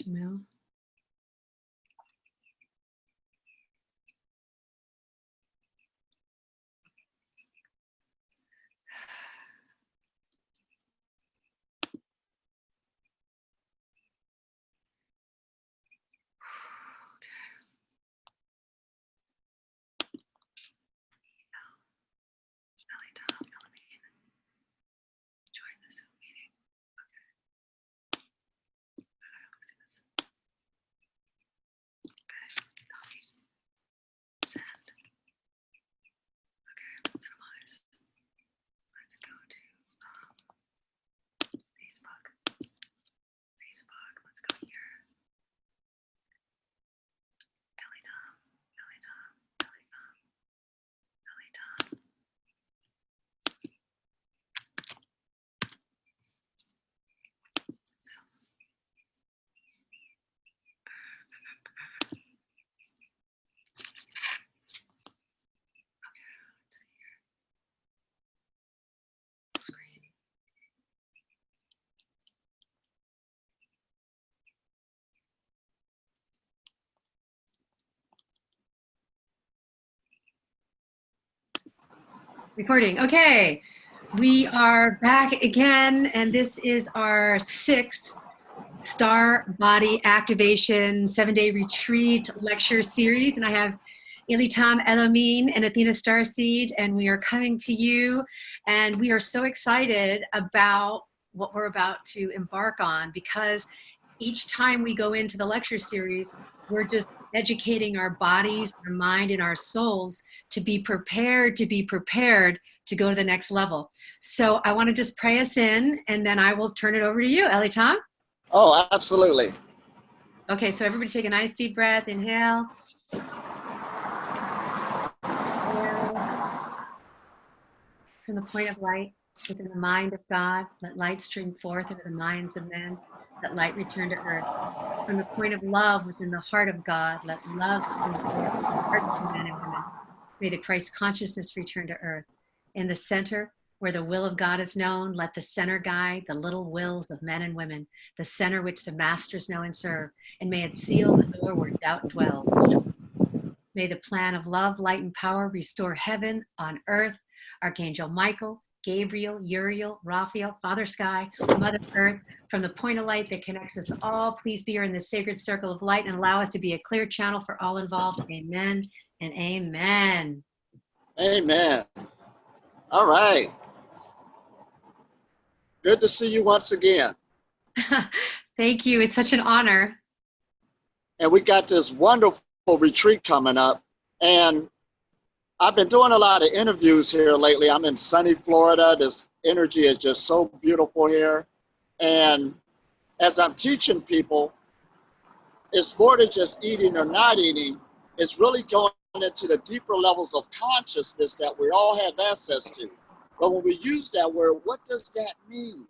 Jamil. Elitom, El-amin. Join the Zoom meeting. Okay. Let's do this. Okay. Copy. Send. Okay, let's minimize. Let's go to Facebook. Facebook. Let's go here. Elitom, Elitom, Elitom, Elitom. So, okay, let's see here. Screen. Recording. Okay, we are back again, and this is our 6th StarBody Activation 7-day retreat lecture series, and I have Elitom, El-amin, and Athena StarSeed, and we are coming to you, and we are so excited about what we're about to embark on, because each time we go into the lecture series, we're just educating our bodies, our mind, and our souls to be prepared to go to the next level. So I want to just pray us in, and then I will turn it over to you, Elitom. Oh, absolutely. Okay, so everybody take a nice deep breath. Inhale. From the point of light within the mind of God, let light stream forth into the minds of men. Let light return to earth. From the point of love within the heart of God, let love stream forth into the hearts of men and women. May the Christ consciousness return to earth. In the center, where the will of God is known, let the center guide the little wills of men and women, the center which the masters know and serve, and may it seal the door where doubt dwells. May the plan of love, light, and power restore heaven on earth. Archangel Michael, Gabriel, Uriel, Raphael, Father Sky, Mother Earth, from the point of light that connects us all, please be here in this sacred circle of light and allow us to be a clear channel for all involved. Amen and amen. Amen. All right. Good to see you once again. Thank you. It's such an honor. And we got this wonderful retreat coming up. And I've been doing a lot of interviews here lately. I'm in sunny Florida. This energy is just so beautiful here. And as I'm teaching people, it's more than just eating or not eating. It's really going into the deeper levels of consciousness that we all have access to. But when we use that word, what does that mean?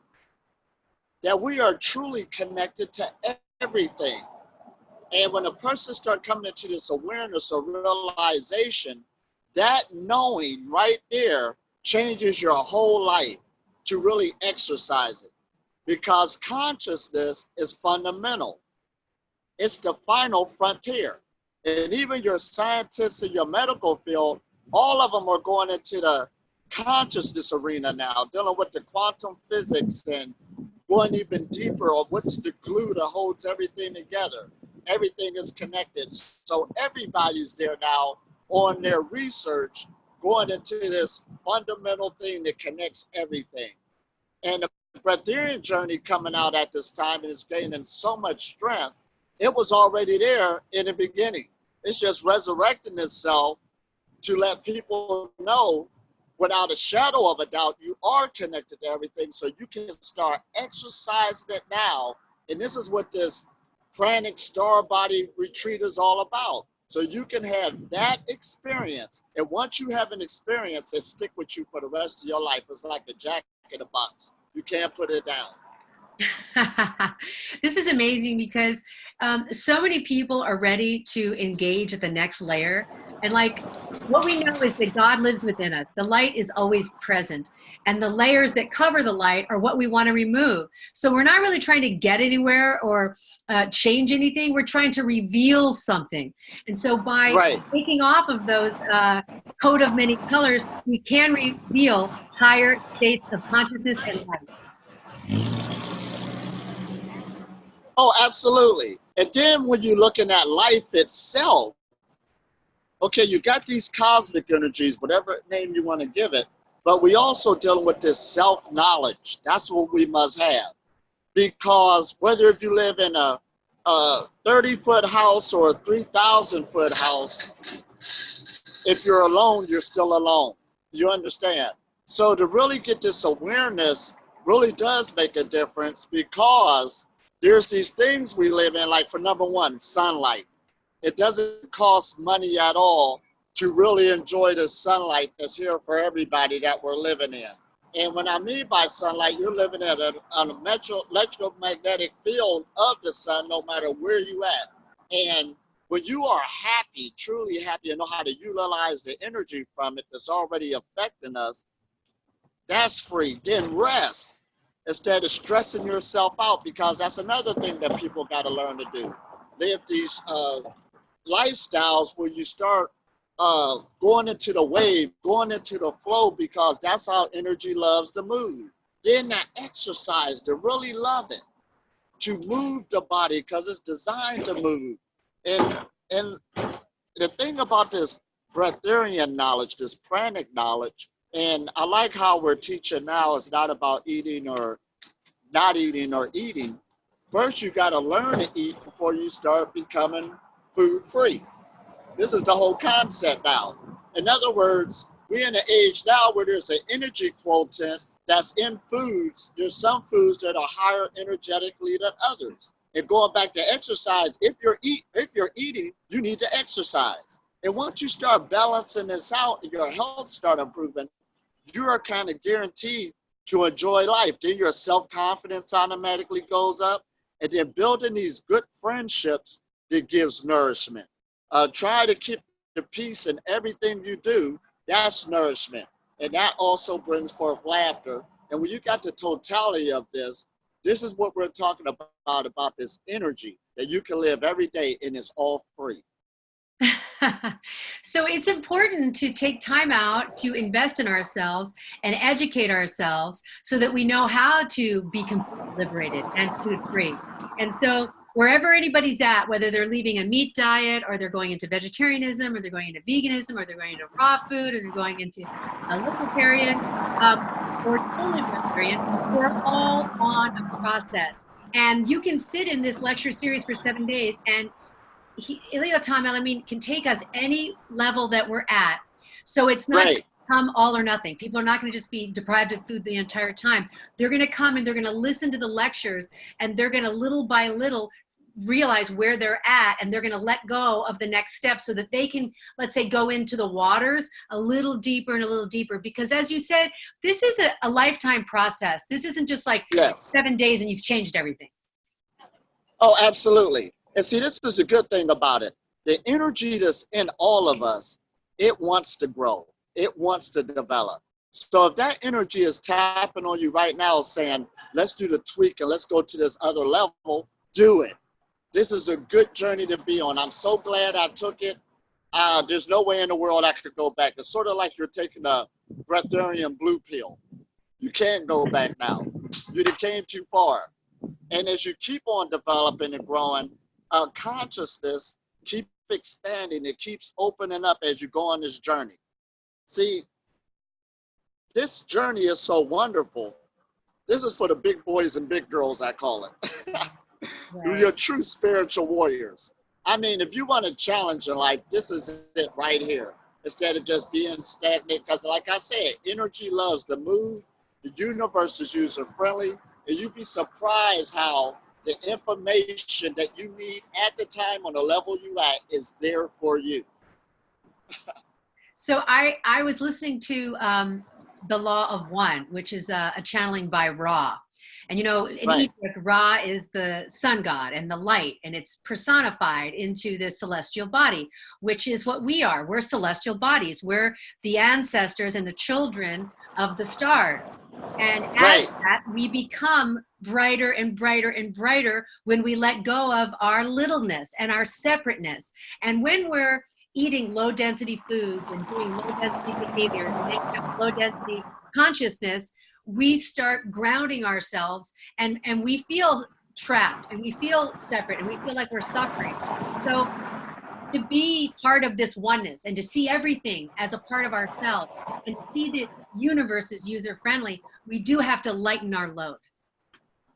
That we are truly connected to everything. And when a person starts coming into this awareness or realization, that knowing right there changes your whole life to really exercise it. Because consciousness is fundamental. It's the final frontier. And even your scientists in your medical field, all of them are going into the consciousness arena now, dealing with the quantum physics and going even deeper on what's the glue that holds everything together. Everything is connected. So everybody's there now on their research, going into this fundamental thing that connects everything. And the Breatharian journey coming out at this time and is gaining so much strength, it was already there in the beginning. It's just resurrecting itself to let people know without a shadow of a doubt, you are connected to everything, so you can start exercising it now. And this is what this Pranic StarBody retreat is all about. So you can have that experience. And once you have an experience, it stick with you for the rest of your life. It's like a jack in a box. You can't put it down. This is amazing because so many people are ready to engage at the next layer, And like what we know is that God lives within us. The light is always present. And the layers that cover the light are what we want to remove. So we're not really trying to get anywhere or change anything. We're trying to reveal something. And so by Right. taking off of those coat of many colors, we can reveal higher states of consciousness and light. Oh, absolutely. And then when you're looking at life itself, okay, you got these cosmic energies, whatever name you want to give it, but we also dealing with this self-knowledge. That's what we must have. Because whether if you live in a 30-foot house or a 3,000-foot house, if you're alone, you're still alone. You understand? So to really get this awareness really does make a difference, because there's these things we live in, like for number one, sunlight. It doesn't cost money at all to really enjoy the sunlight that's here for everybody that we're living in. And when I mean by sunlight, you're living at on a electromagnetic field of the sun, no matter where you at. And when you are happy, truly happy, and know how to utilize the energy from it that's already affecting us, that's free. Then rest instead of stressing yourself out, because that's another thing that people got to learn to do. Live these lifestyles where you start going into the wave, going into the flow, because that's how energy loves to move. Then that exercise, to really love it, to move the body, because it's designed to move. And the thing about this breatharian knowledge, this pranic knowledge, and I like how we're teaching now, is not about eating or not eating or eating. First, you got to learn to eat before you start becoming food free. This is the whole concept now. In other words, we're in an age now where there's an energy quotient that's in foods. There's some foods that are higher energetically than others. And going back to exercise, if you're eating, you need to exercise. And once you start balancing this out and your health start improving, you are kind of guaranteed to enjoy life. Then your self-confidence automatically goes up. And then building these good friendships that gives nourishment. Try to keep the peace in everything you do. That's nourishment. And that also brings forth laughter. And when you got the totality of this is what we're talking about this energy that you can live every day, and it's all free. So it's important to take time out to invest in ourselves and educate ourselves so that we know how to be completely liberated and food free. And so wherever anybody's at, whether they're leaving a meat diet or they're going into vegetarianism or they're going into veganism or they're going into raw food or they're going into a libertarian or totally vegetarian, we're all on a process. And you can sit in this lecture series for 7 days, and Elitom, El-amin can take us any level that we're at. So it's not Right. come all or nothing. People are not going to just be deprived of food the entire time. They're going to come and they're going to listen to the lectures, and they're going to little by little realize where they're at, and they're going to let go of the next step so that they can, let's say, go into the waters a little deeper and a little deeper. Because as you said, this is a lifetime process. This isn't just like 7 days and you've changed everything. Oh, absolutely. And see, this is the good thing about it. The energy that's in all of us, it wants to grow. It wants to develop. So if that energy is tapping on you right now saying, let's do the tweak and let's go to this other level, do it. This is a good journey to be on. I'm so glad I took it. There's no way in the world I could go back. It's sort of like you're taking a Breatharian blue pill. You can't go back now. You came too far. And as you keep on developing and growing, consciousness keep expanding. It keeps opening up as you go on this journey. See, this journey is so wonderful. This is for the big boys and big girls, I call it. Right. You're true spiritual warriors. I mean, if you want a challenge in life, this is it right here. Instead of just being stagnant, because like I said, energy loves to move. The universe is user-friendly. And you'd be surprised how the information that you need at the time on the level you at is there for you. So I was listening to The Law of One, which is a channeling by Ra. And you know, in Right. Egypt, Ra is the sun god and the light, and it's personified into this celestial body, which is what we are. We're celestial bodies. We're the ancestors and the children of the stars. And as Right. that, we become brighter and brighter and brighter when we let go of our littleness and our separateness. And when we're eating low density foods and doing low density behaviors and making up low density consciousness, we start grounding ourselves, and we feel trapped and we feel separate and we feel like we're suffering. So to be part of this oneness and to see everything as a part of ourselves and to see the universe as user friendly, we do have to lighten our load.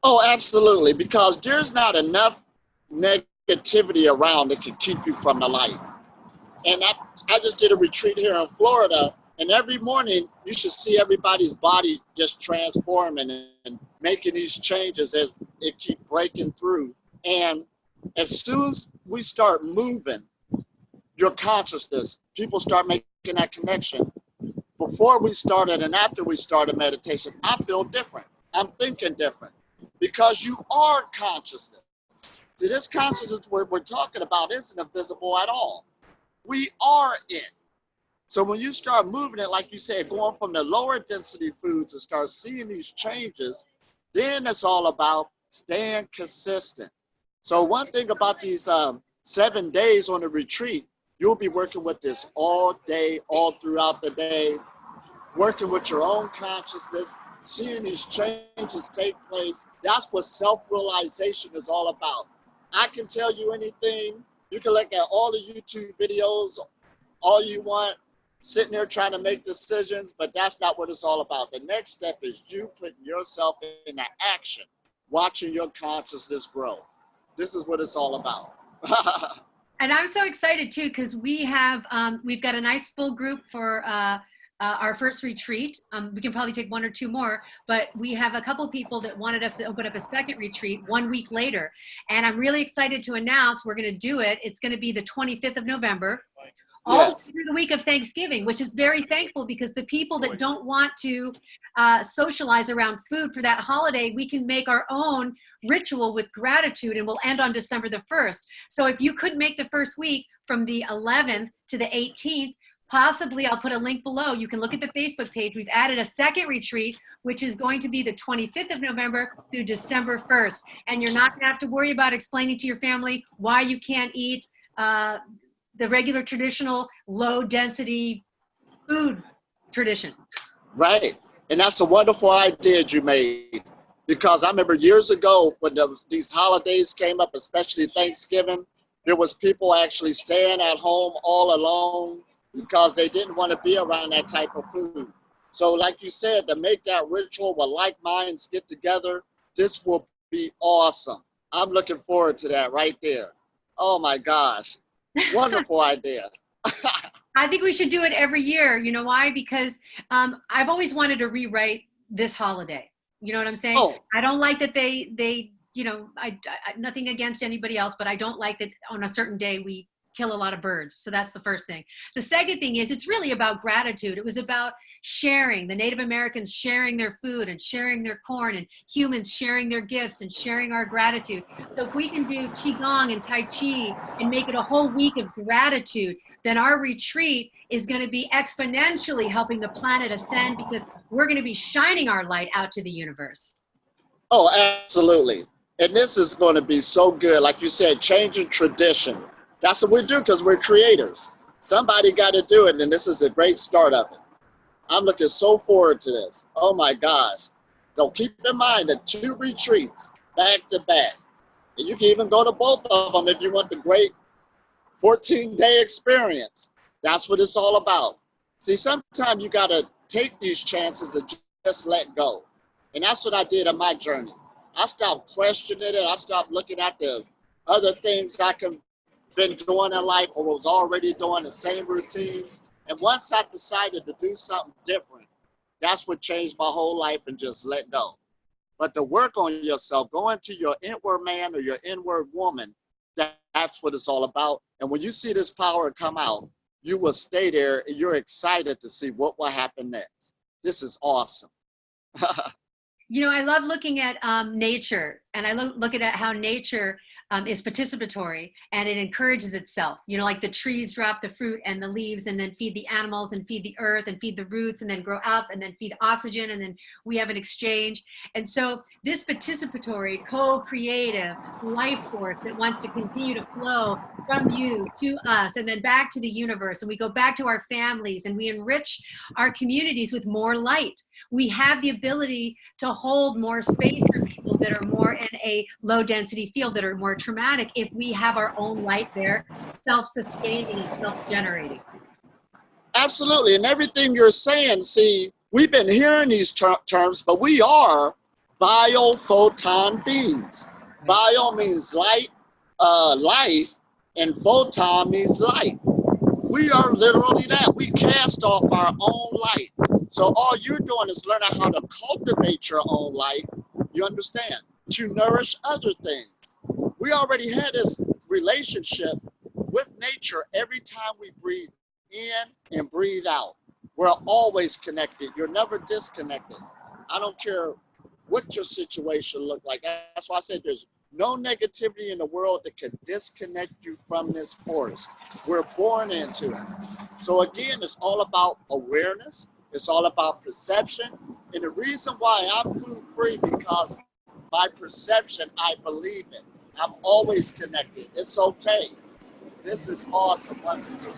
Oh, absolutely, because there's not enough negativity around that can keep you from the light. And I just did a retreat here in Florida, and every morning you should see everybody's body just transforming and making these changes as it keep breaking through. And as soon as we start moving your consciousness, people start making that connection. Before we started and after we started meditation, I feel different. I'm thinking different because you are consciousness. See, this consciousness we're talking about isn't invisible at all. We are it. So when you start moving it, like you said, going from the lower density foods and start seeing these changes, then it's all about staying consistent. So one thing about these 7 days on the retreat, you'll be working with this all day, all throughout the day, working with your own consciousness, seeing these changes take place. That's what self-realization is all about. I can tell you anything. You can look at all the YouTube videos, all you want, sitting there trying to make decisions, but that's not what it's all about. The next step is you putting yourself into action, watching your consciousness grow. This is what it's all about. And I'm so excited too, because we have, we've got a nice full group for our first retreat. We can probably take one or two more, but we have a couple people that wanted us to open up a second retreat 1 week later. And I'm really excited to announce we're going to do it. It's going to be the 25th of November. All through the week of Thanksgiving, which is very thankful because the people that don't want to socialize around food for that holiday, we can make our own ritual with gratitude, and we'll end on December the 1st. So if you couldn't make the first week from the 11th to the 18th, possibly I'll put a link below. You can look at the Facebook page. We've added a second retreat, which is going to be the 25th of November through December 1st. And you're not gonna have to worry about explaining to your family why you can't eat the regular traditional low density food tradition. Right. And that's a wonderful idea you made, because I remember years ago when these holidays came up, especially Thanksgiving, there was people actually staying at home all alone because they didn't want to be around that type of food. So like you said, to make that ritual where like minds get together, this will be awesome. I'm looking forward to that right there. Oh my gosh. Wonderful idea. I think we should do it every year. You know why? Because I've always wanted to rewrite this holiday. You know what I'm saying? Oh. I don't like that they you know, I nothing against anybody else, but I don't like that on a certain day we kill a lot of birds. So that's the first thing. The second thing is it's really about gratitude. It was about sharing, the Native Americans sharing their food and sharing their corn, and humans sharing their gifts and sharing our gratitude. So if we can do Qigong and Tai Chi and make it a whole week of gratitude, then our retreat is going to be exponentially helping the planet ascend, because we're going to be shining our light out to the universe. Oh, absolutely. And this is going to be so good. Like you said, changing tradition. That's what we do because we're creators. Somebody got to do it, and this is a great start of it. I'm looking so forward to this. Oh my gosh. So keep in mind the 2 retreats back to back. And you can even go to both of them if you want the great 14-day experience. That's what it's all about. See, sometimes you got to take these chances and just let go. And that's what I did on my journey. I stopped questioning it. I stopped looking at the other things I could been doing in life or was already doing the same routine. And once I decided to do something different, that's what changed my whole life, and just let go. But to work on yourself, go into your inward man or your inward woman, that's what it's all about. And when you see this power come out, you will stay there and you're excited to see what will happen next. This is awesome. You know, I love looking at nature, and I look at how nature is participatory and it encourages itself. You know, like the trees drop the fruit and the leaves and then feed the animals and feed the earth and feed the roots and then grow up and then feed oxygen and then we have an exchange. And so this participatory, co-creative life force that wants to continue to flow from you to us and then back to the universe, and we go back to our families and we enrich our communities with more light. We have the ability to hold more space for people that are more in a low density field, that are more traumatic, if we have our own light there, self-sustaining and self-generating. Absolutely. And everything you're saying, see, we've been hearing these terms, but we are biophoton beings. Bio means light, life, and photon means light. We are literally that. We cast off our own light. So all you're doing is learning how to cultivate your own light, you understand, to nourish other things. We already had this relationship with nature every time we breathe in and breathe out. We're always connected. You're never disconnected. I don't care what your situation look like. That's why I said there's no negativity in the world that can disconnect you from this force. We're born into it. So again, it's all about awareness. It's all about perception. And the reason why I'm food free, because my perception, I believe it. I'm always connected. It's okay. This is awesome once again.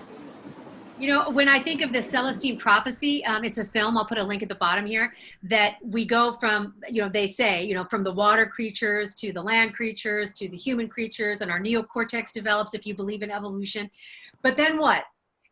You know, when I think of the Celestine Prophecy, it's a film, I'll put a link at the bottom here, that we go from, you know, they say, you know, from the water creatures to the land creatures to the human creatures, and our neocortex develops if you believe in evolution. But then what?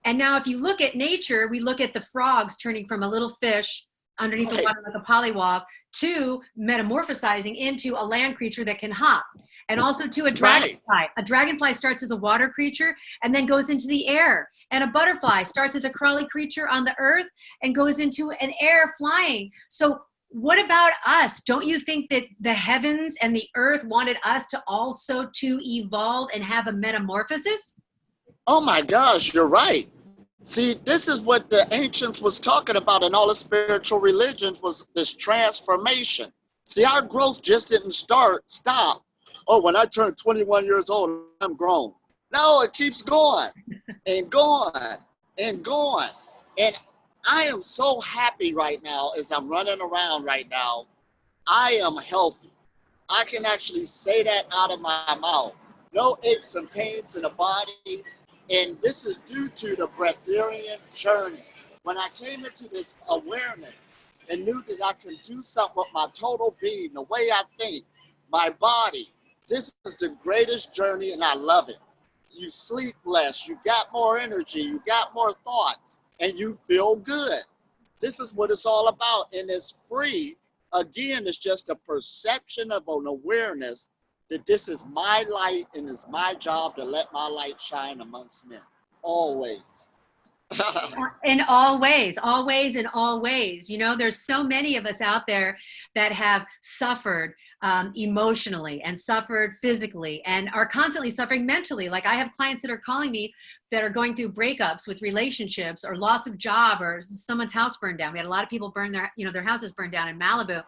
And now if you look at nature, we look at the frogs turning from a little fish underneath the water like a pollywog to metamorphosizing into a land creature that can hop. And also to a dragonfly. Right. A dragonfly starts as a water creature and then goes into the air. And a butterfly starts as a crawly creature on the earth and goes into an air flying. So what about us? Don't you think that the heavens and the earth wanted us to also to evolve and have a metamorphosis? Oh my gosh, you're right. See, this is what the ancients was talking about in all the spiritual religions, was this transformation. See, our growth just didn't stop. Oh, when I turned 21 years old, I'm grown. No, it keeps going and going and going. And I am so happy right now as I'm running around right now. I am healthy. I can actually say that out of my mouth. No aches and pains in the body. And this is due to the breatharian journey. When I came into this awareness and knew that I can do something with my total being, the way I think, my body, this is the greatest journey and I love it. You sleep less, you got more energy, you got more thoughts, and you feel good. This is what it's all about, and it's free. Again, it's just a perception of an awareness that this is my light and it's my job to let my light shine amongst men, always. In all ways, always, in all ways. You know, there's so many of us out there that have suffered emotionally and suffered physically and are constantly suffering mentally. Like I have clients that are calling me that are going through breakups with relationships or loss of job or someone's house burned down. We had a lot of people burn their, their houses burned down in Malibu.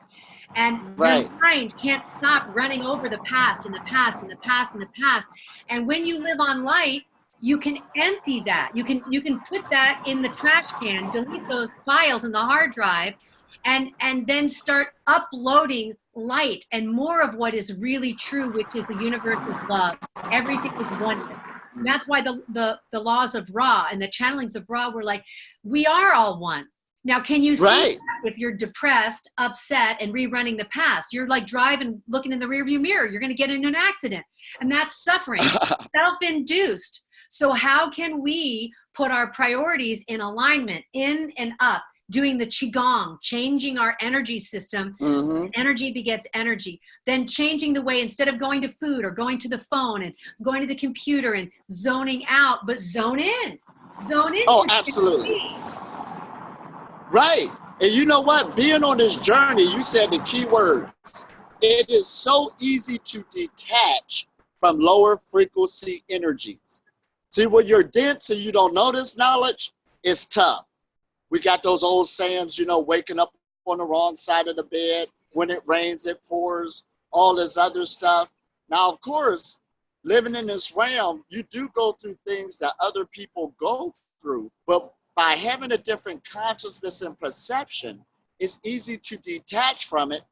And your mind can't stop running over the past and the past and the past and the past. And when you live on light, you can empty that. You can put that in the trash can, delete those files in the hard drive, and then start uploading light and more of what is really true, which is the universe is love. Everything is one. And that's why the laws of Ra and the channelings of Ra were like, we are all one. Now, can you see that if you're depressed, upset, and rerunning the past? You're like driving, looking in the rearview mirror. You're going to get into an accident. And that's suffering, self-induced. So how can we put our priorities in alignment, in and up, doing the Qigong, changing our energy system? Energy begets energy. Then changing the way, instead of going to food or going to the phone and going to the computer and zoning out, but zone in. Zone in. Oh, absolutely. Right. And you know what? Being on this journey, you said the key words. It is so easy to detach from lower frequency energies. See, when you're dense and you don't know this knowledge, it's tough. We got those old sayings, waking up on the wrong side of the bed. When it rains, it pours, all this other stuff. Now, of course, living in this realm, you do go through things that other people go through, but by having a different consciousness and perception, it's easy to detach from it,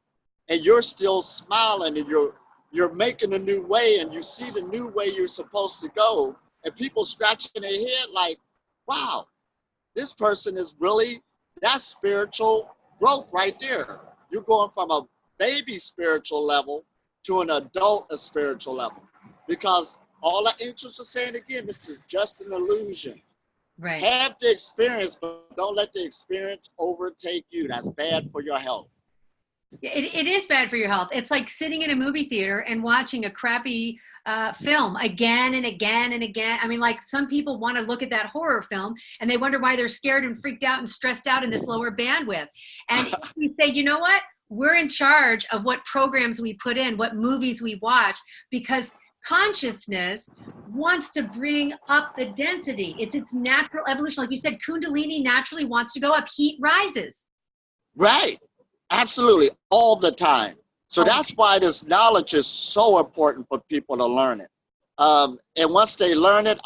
and you're still smiling, and you're making a new way, and you see the new way you're supposed to go, and people scratching their head like, wow, this person is really, that's spiritual growth right there. You're going from a baby spiritual level to an adult spiritual level. Because all the ancients are saying again, this is just an illusion. Right. Have the experience, but don't let the experience overtake you. That's bad for your health. It is bad for your health. It's like sitting in a movie theater and watching a crappy film again and again and again. I mean, like, some people want to look at that horror film and they wonder why they're scared and freaked out and stressed out in this lower bandwidth. And if we say, you know what? We're in charge of what programs we put in, what movies we watch, because consciousness wants to bring up the density. It's its natural evolution. Like you said, Kundalini naturally wants to go up. Heat rises. Right. Absolutely. All the time. So that's why this knowledge is so important for people to learn it. And once they learn it,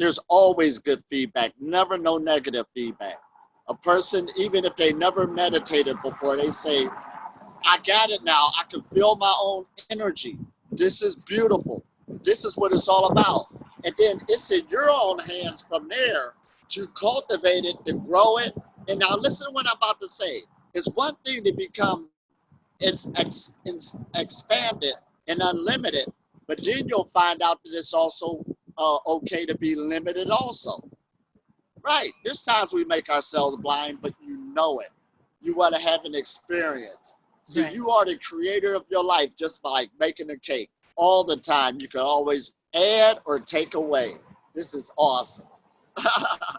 there's always good feedback. Never no negative feedback. A person, even if they never meditated before, they say, I got it now. I can feel my own energy. This is beautiful. This is what it's all about. And then it's in your own hands from there to cultivate it, to grow it. And now listen to what I'm about to say. It's one thing to become expanded and unlimited, but then you'll find out that it's also okay to be limited also. Right. There's times we make ourselves blind, but you know it. You want to have an experience. See, right. You are the creator of your life, just like making a cake. All the time, you can always add or take away. This is awesome.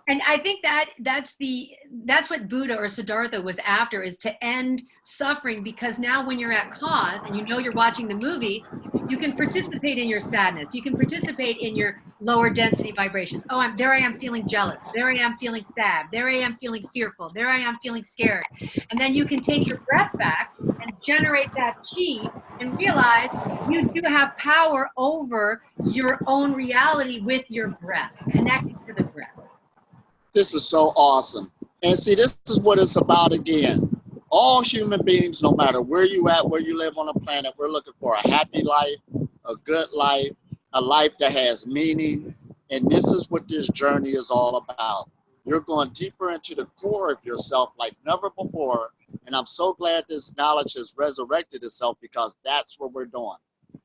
And I think that's what Buddha or Siddhartha was after, is to end suffering, because now when you're at cause and you know you're watching the movie, you can participate in your sadness. You can participate in your lower density vibrations. Oh, there I am feeling jealous. There I am feeling sad. There I am feeling fearful. There I am feeling scared. And then you can take your breath back and generate that chi and realize you do have power over your own reality with your breath, connecting to the breath. This is so awesome. And see, this is what it's about again. All human beings, no matter where you at, where you live on the planet, we're looking for a happy life, a good life, a life that has meaning. And this is what this journey is all about. You're going deeper into the core of yourself like never before. And I'm so glad this knowledge has resurrected itself, because that's what we're doing.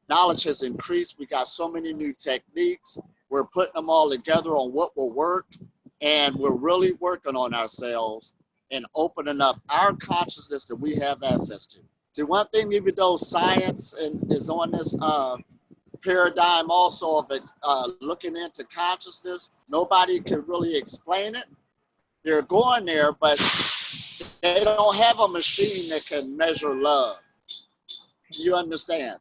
Knowledge has increased. We got so many new techniques. We're putting them all together on what will work. And we're really working on ourselves and opening up our consciousness that we have access to. See, one thing, even though science is on this paradigm also of it, looking into consciousness, nobody can really explain it. They're going there, but they don't have a machine that can measure love. You understand?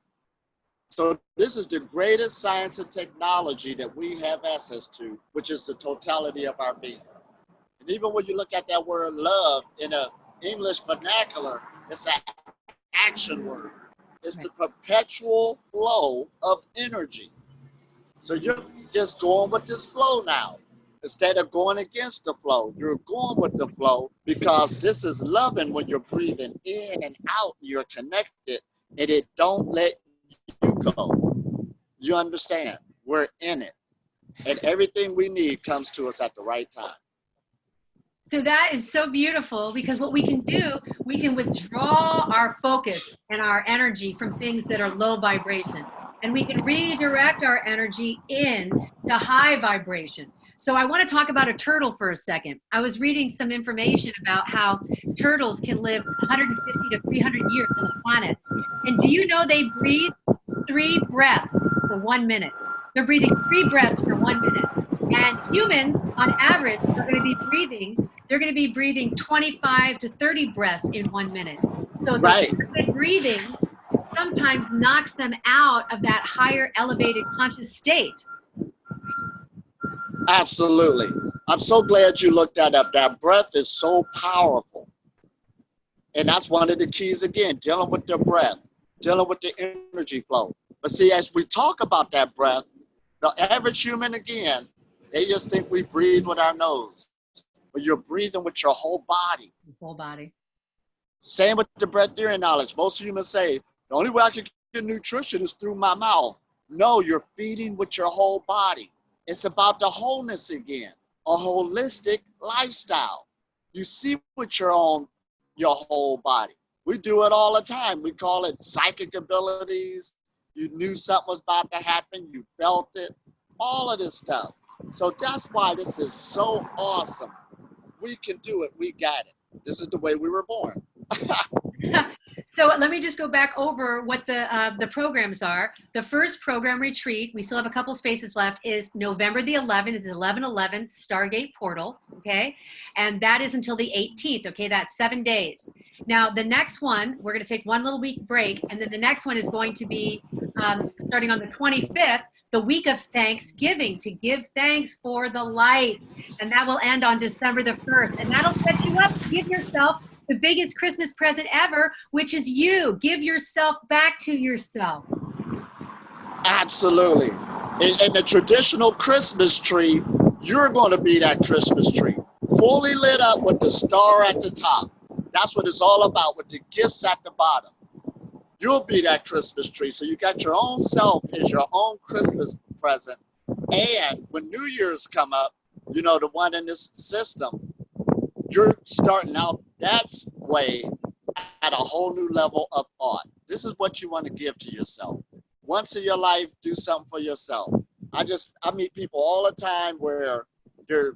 So this is the greatest science and technology that we have access to, which is the totality of our being. And even when you look at that word love in an English vernacular, it's an action word. It's the perpetual flow of energy. So you're just going with this flow now. Instead of going against the flow, you're going with the flow, because this is loving when you're breathing in and out, you're connected, and it don't let you go. You understand? We're in it. And everything we need comes to us at the right time. So that is so beautiful, because what we can do, we can withdraw our focus and our energy from things that are low vibration. And we can redirect our energy in to high vibration. So I want to talk about a turtle for a second. I was reading some information about how turtles can live 150 to 300 years on the planet. And do you know they breathe 3 breaths for 1 minute? They're breathing 3 breaths for 1 minute. And humans, on average, are going to be breathing 25 to 30 breaths in 1 minute. So the rapid breathing sometimes knocks them out of that higher elevated conscious state. Absolutely. I'm so glad you looked that up. That breath is so powerful. And that's one of the keys again, dealing with the breath, dealing with the energy flow. But see, as we talk about that breath, the average human, again, they just think we breathe with our nose, but you're breathing with your whole body. Whole body. Same with the breatharian knowledge. Most humans say, the only way I can get nutrition is through my mouth. No, you're feeding with your whole body. It's about the wholeness again, a holistic lifestyle. You see with your whole body. We do it all the time. We call it psychic abilities. You knew something was about to happen. You felt it. All of this stuff. So that's why this is so awesome. We can do it. We got it. This is the way we were born. So let me just go back over what the programs are. The first program retreat, we still have a couple spaces left, is November the 11th. It's 11/11 Stargate Portal, okay? And that is until the 18th, okay? That's 7 days. Now, the next one, we're going to take one little week break, and then the next one is going to be starting on the 25th, the week of Thanksgiving, to give thanks for the light. And that will end on December the 1st. And that'll set you up to give yourself the biggest Christmas present ever, which is you. Give yourself back to yourself. Absolutely. In the traditional Christmas tree, you're going to be that Christmas tree, fully lit up with the star at the top. That's what it's all about, with the gifts at the bottom. You'll be that Christmas tree. So you got your own self as your own Christmas present. And when New Year's come up, you know, the one in this system, you're starting out that way at a whole new level of thought. This is what you want to give to yourself. Once in your life, do something for yourself. I meet people all the time where they're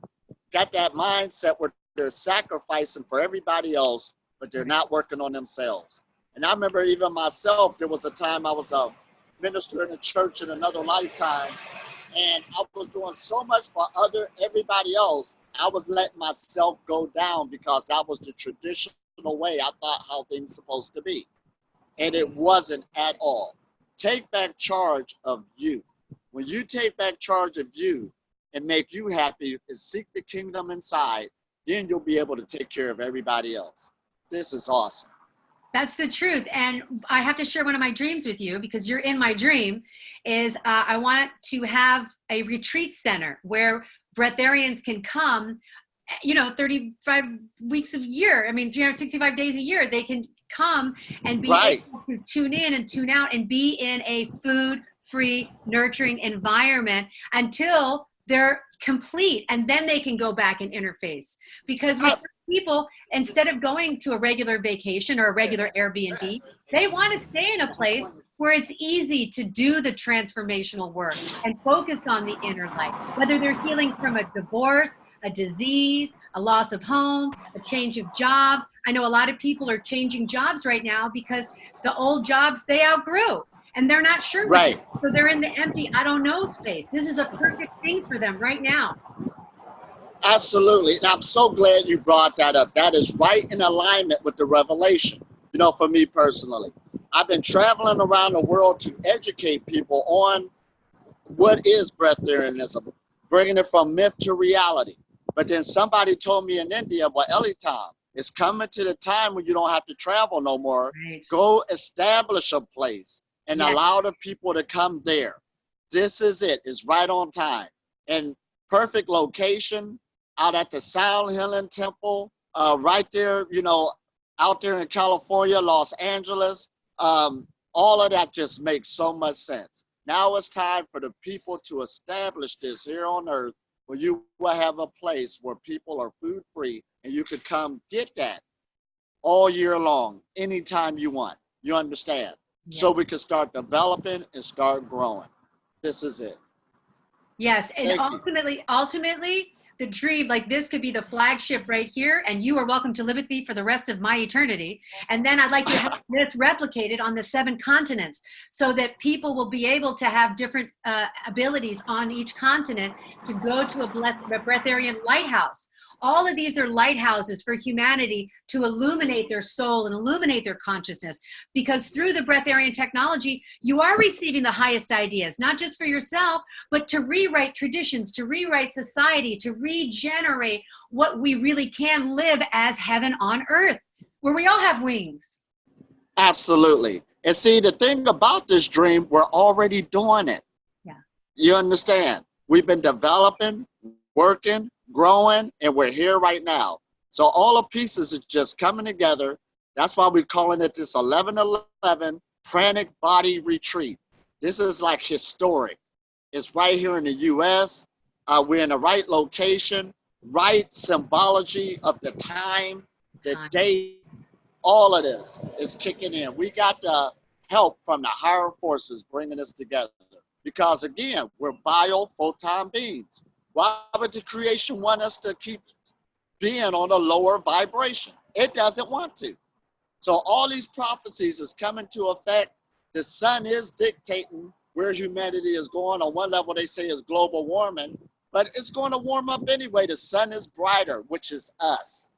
got that mindset where they're sacrificing for everybody else, but they're not working on themselves. And I remember even myself, there was a time I was a minister in a church in another lifetime, and I was doing so much for everybody else, I was letting myself go down because that was the traditional way I thought how things supposed to be. And it wasn't at all. Take back charge of you. When you take back charge of you and make you happy and seek the kingdom inside, then you'll be able to take care of everybody else. This is awesome. That's the truth. And I have to share one of my dreams with you, because you're in my dream, is I want to have a retreat center where breatharians can come, 35 weeks a year. I mean, 365 days a year, they can come and be able to tune in and tune out and be in a food-free, nurturing environment until they're complete. And then they can go back and interface. Because with some people, instead of going to a regular vacation or a regular Airbnb, they want to stay in a place where it's easy to do the transformational work and focus on the inner life, whether they're healing from a divorce, a disease, a loss of home, a change of job. I know a lot of people are changing jobs right now because the old jobs they outgrew and they're not sure. Right. So they're in the empty, I don't know space. This is a perfect thing for them right now. Absolutely. And I'm so glad you brought that up. That is right in alignment with the revelation. For me personally, I've been traveling around the world to educate people on what is breatharianism, bringing it from myth to reality. But then somebody told me in India, well, Elitom, it's coming to the time when you don't have to travel no more. Right. Go establish a place and allow the people to come there. This is it. It's right on time. And perfect location out at the Sound Healing Temple, right there, out there in California, Los Angeles. All of that just makes so much sense. Now it's time for the people to establish this here on earth, where you will have a place where people are food free and you could come get that all year long, anytime you want. You understand? Yeah. So we can start developing and start growing. This is it. Yes, and ultimately, the dream like this could be the flagship right here, and you are welcome to live with me for the rest of my eternity. And then I'd like to have this replicated on the 7 continents so that people will be able to have different abilities on each continent to go to a breatharian lighthouse. All of these are lighthouses for humanity to illuminate their soul and illuminate their consciousness, because through the breatharian technology, you are receiving the highest ideas, not just for yourself, but to rewrite traditions, to rewrite society, to regenerate what we really can live as heaven on earth. Where we all have wings. Absolutely. And see, the thing about this dream, we're already doing it. Yeah. You understand? We've been developing, working, growing, and we're here right now. So all the pieces are just coming together. That's why we're calling it this 11/11 Pranic Body Retreat. This is like historic. It's right here in the U.S. We're in the right location, right symbology of the time, the date. All of this is kicking in. We got the help from the higher forces bringing us together. Because again, we're bio-photon beings. Why would the creation want us to keep being on a lower vibration? It doesn't want to. So all these prophecies is coming to effect. The sun is dictating where humanity is going. On one level, they say is global warming, but it's going to warm up anyway. The sun is brighter, which is us.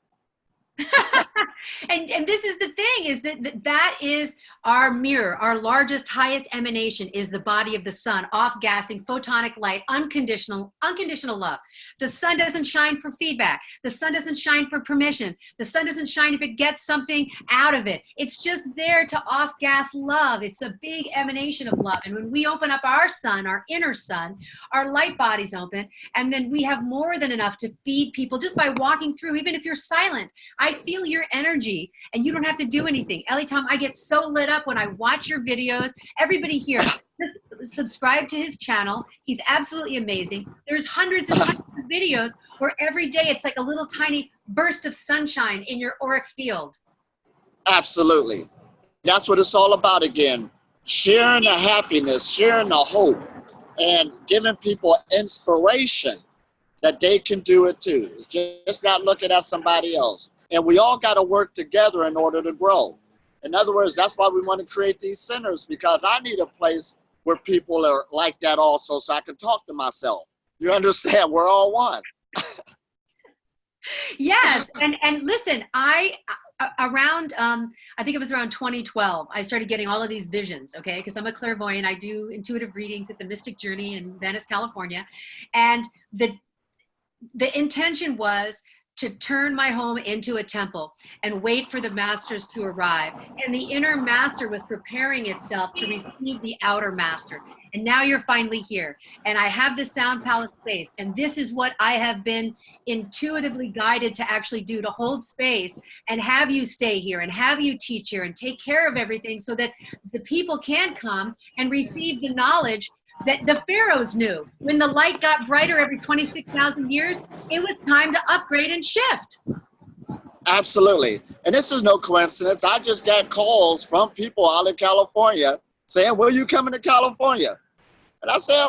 And this is the thing, is that is our mirror. Our largest, highest emanation is the body of the sun, off-gassing photonic light, unconditional love. The sun doesn't shine for feedback. The sun doesn't shine for permission. The sun doesn't shine if it gets something out of it. It's just there to off-gas love. It's a big emanation of love. And when we open up our sun, our inner sun, our light bodies open, and then we have more than enough to feed people just by walking through. Even if you're silent, I feel your energy and you don't have to do anything. Elitom, I get so lit up when I watch your videos. Everybody here, just subscribe to his channel. He's absolutely amazing. There's hundreds and hundreds of videos where every day it's like a little tiny burst of sunshine in your auric field. Absolutely. That's what it's all about again. Sharing the happiness, sharing the hope, and giving people inspiration that they can do it too. It's just not looking at somebody else. And we all got to work together in order to grow. In other words, that's why we want to create these centers, because I need a place where people are like that also, so I can talk to myself. You understand? We're all one. Yes. And listen, I think it was around 2012, I started getting all of these visions, okay? Because I'm a clairvoyant. I do intuitive readings at the Mystic Journey in Venice, California. And the intention was to turn my home into a temple and wait for the masters to arrive. And the inner master was preparing itself to receive the outer master. And now you're finally here. And I have the Sound Palace space. And this is what I have been intuitively guided to actually do, to hold space and have you stay here and have you teach here and take care of everything so that the people can come and receive the knowledge that the pharaohs knew. When the light got brighter every 26,000 years, it was time to upgrade and shift. Absolutely. And this is no coincidence. I just got calls from people out in California saying, "Will you coming to California?" And I said,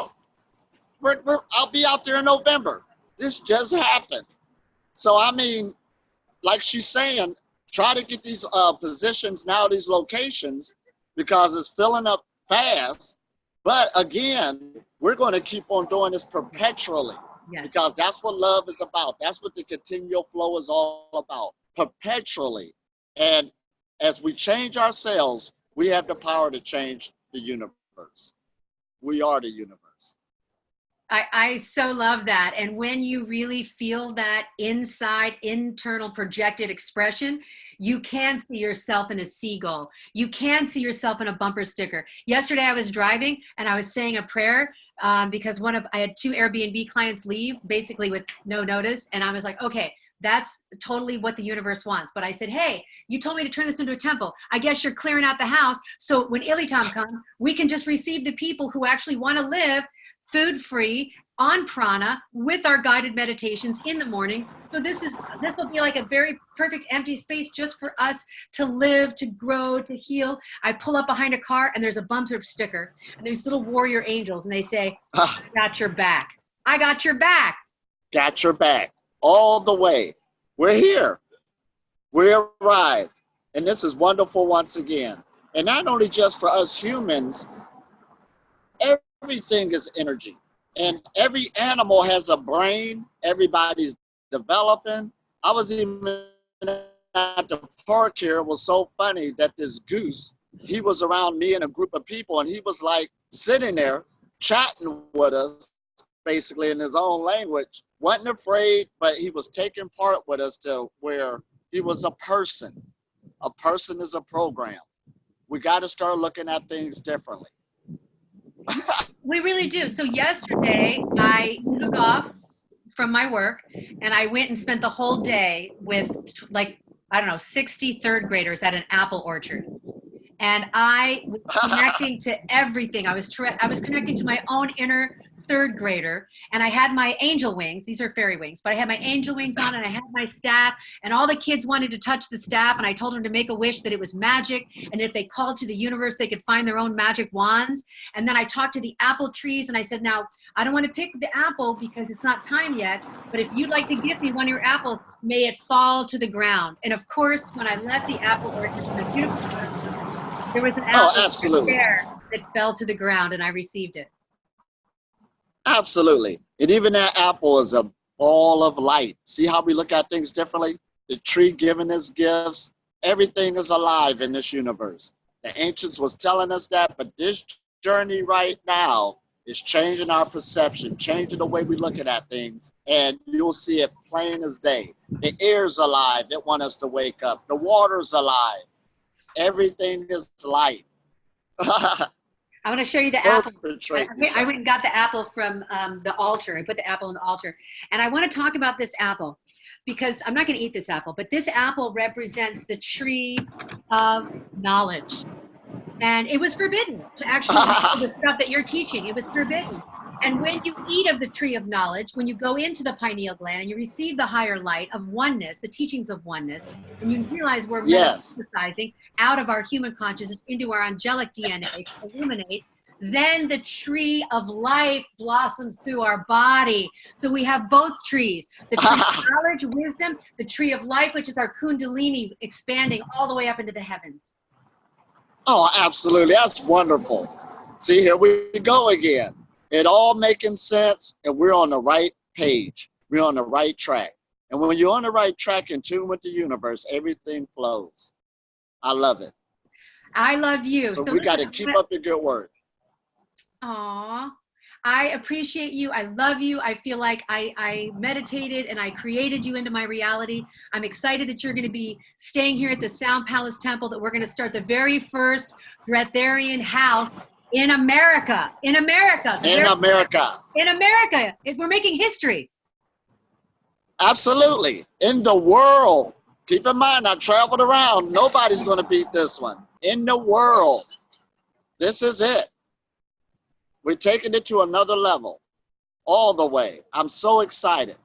I'll be out there in November. This just happened. So, I mean, like she's saying, try to get these positions now, these locations, because it's filling up fast. But again, we're going to keep on doing this perpetually. Yes. Because that's what love is about. That's what the continual flow is all about, perpetually. And as we change ourselves, we have the power to change the universe. We are the universe. I so love that. And when you really feel that inside, internal projected expression, you can see yourself in a seagull. You can see yourself in a bumper sticker. Yesterday I was driving and I was saying a prayer because I had 2 Airbnb clients leave basically with no notice. And I was like, okay, that's totally what the universe wants. But I said, hey, you told me to turn this into a temple. I guess you're clearing out the house. So when Elitom comes, we can just receive the people who actually want to live food-free on prana with our guided meditations in the morning. So this will be like a very perfect empty space just for us to live, to grow, to heal. I pull up behind a car and there's a bumper sticker and there's little warrior angels and they say, I got your back. I got your back. Got your back all the way. We're here. We arrived. And this is wonderful once again. And not only just for us humans, everything is energy. And every animal has a brain. Everybody's developing. I was even at the park here. It was so funny that this goose, he was around me and a group of people, and he was like sitting there chatting with us, basically in his own language. Wasn't afraid, but he was taking part with us to where he was a person. A person is a program. We got to start looking at things differently. We really do. So yesterday I took off from my work and I went and spent the whole day with, like, I don't know, 60 third graders at an apple orchard. And I was connecting to everything. I was connecting to my own inner third grader, and I had my angel wings. These are fairy wings, but I had my angel wings on, and I had my staff, and all the kids wanted to touch the staff, and I told them to make a wish that it was magic, and if they called to the universe, they could find their own magic wands. And then I talked to the apple trees, and I said, now, I don't want to pick the apple because it's not time yet, but if you'd like to give me one of your apples, may it fall to the ground. And of course, when I left the apple orchard, the beautiful there was an apple there that fell to the ground, and I received it. Absolutely. And even that apple is a ball of light. See how we look at things differently? The tree giving us gifts. Everything is alive in this universe. The ancients was telling us that, but this journey right now is changing our perception, changing the way we look at things, and you'll see it plain as day. The air's alive. It wants us to wake up. The water's alive. Everything is light. I want to show you the apple. I went and got the apple from the altar. I put the apple on the altar. And I want to talk about this apple because I'm not going to eat this apple, but this apple represents the tree of knowledge. And it was forbidden to actually do the stuff that you're teaching. It was forbidden. And when you eat of the tree of knowledge, when you go into the pineal gland and you receive the higher light of oneness, the teachings of oneness, and you realize we're metastasizing out of our human consciousness into our angelic DNA to illuminate, then the tree of life blossoms through our body. So we have both trees, the tree of knowledge, wisdom, the tree of life, which is our kundalini expanding all the way up into the heavens. Oh, absolutely. That's wonderful. See, here we go again. It all making sense, and we're on the right page. We're on the right track. And when you're on the right track in tune with the universe, everything flows. I love it. I love you. So we got to keep up the good work. Aw, I appreciate you. I love you. I feel like I meditated and I created you into my reality. I'm excited that you're going to be staying here at the Sound Palace Temple, that we're going to start the very first Breatharian house in America. In America. We're making history. Absolutely. In the world. Keep in mind, I traveled around. Nobody's going to beat this one. In the world. This is it. We're taking it to another level. All the way. I'm so excited.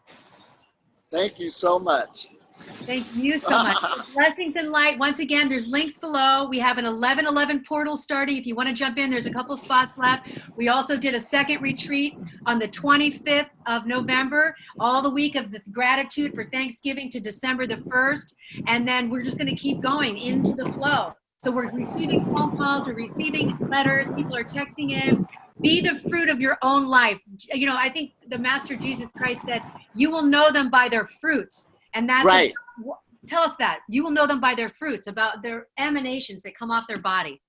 Thank you so much. Thank you so much. Blessings and light. Once again, there's links below. We have an 11/11 portal starting. If you want to jump in, there's a couple spots left. We also did a second retreat on the 25th of November, all the week of the gratitude for Thanksgiving to December the 1st. And then we're just going to keep going into the flow. So we're receiving phone calls, we're receiving letters, people are texting in. Be the fruit of your own life. You know, I think the Master Jesus Christ said, you will know them by their fruits. And that's right. Tell us that. You will know them by their fruits, about their emanations that come off their body.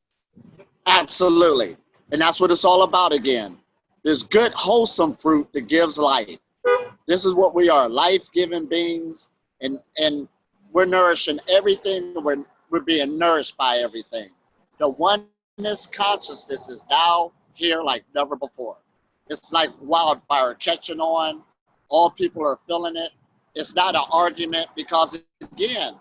Absolutely. And that's what it's all about again. There's good, wholesome fruit that gives life. This is what we are, life-giving beings. And we're nourishing everything. We're being nourished by everything. The oneness consciousness is now here like never before. It's like wildfire catching on. All people are feeling it. It's not an argument because, again,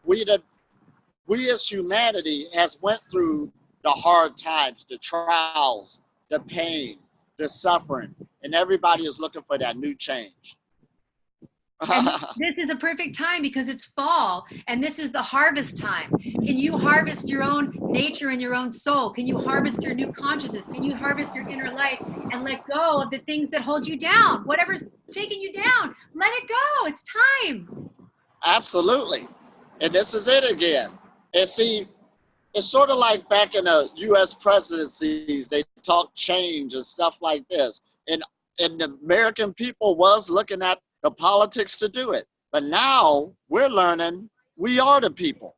we as humanity has went through the hard times, the trials, the pain, the suffering, and everybody is looking for that new change. And this is a perfect time because it's fall and this is the harvest time. Can you harvest your own nature and your own soul? Can you harvest your new consciousness? Can you harvest your inner life and let go of the things that hold you down? Whatever's taking you down, let it go. It's time. Absolutely. And this is it again. And see, it's sort of like back in the U.S. presidencies, they talk change and stuff like this. And the American people was looking at the politics to do it. But now we're learning we are the people.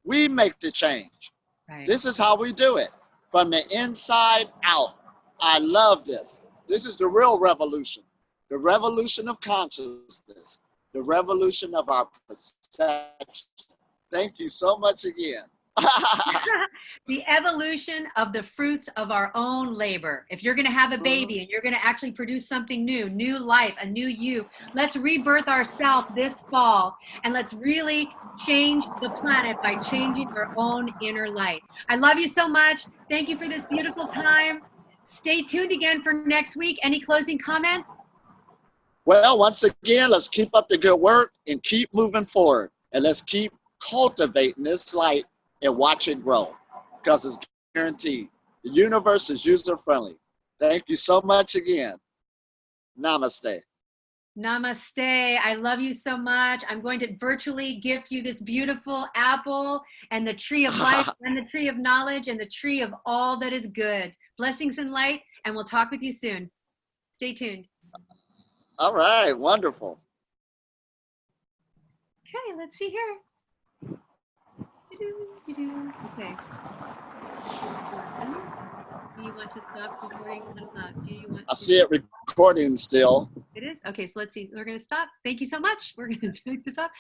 We make the change. Right. This is how we do it, from the inside out. I love this. This is the real revolution. The revolution of consciousness. The revolution of our perception. Thank you so much again. The evolution of the fruits of our own labor. If you're going to have a baby and you're going to actually produce something new life, a new you, let's rebirth ourselves this fall, and let's really change the planet by changing our own inner light. I love you so much. Thank you for this beautiful time. Stay tuned again for next week. Any closing comments? Well, once again, let's keep up the good work and keep moving forward. And let's keep cultivating this light and watch it grow, because it's guaranteed. The universe is user-friendly. Thank you so much again. Namaste. Namaste. I love you so much. I'm going to virtually gift you this beautiful apple and the tree of life and the tree of knowledge and the tree of all that is good. Blessings and light, and we'll talk with you soon. Stay tuned. All right, wonderful. Okay, let's see here. Okay. Do you want to stop recording? Do you want I see it recording still. It is? Okay, so let's see. We're going to stop. Thank you so much. We're going to take this off.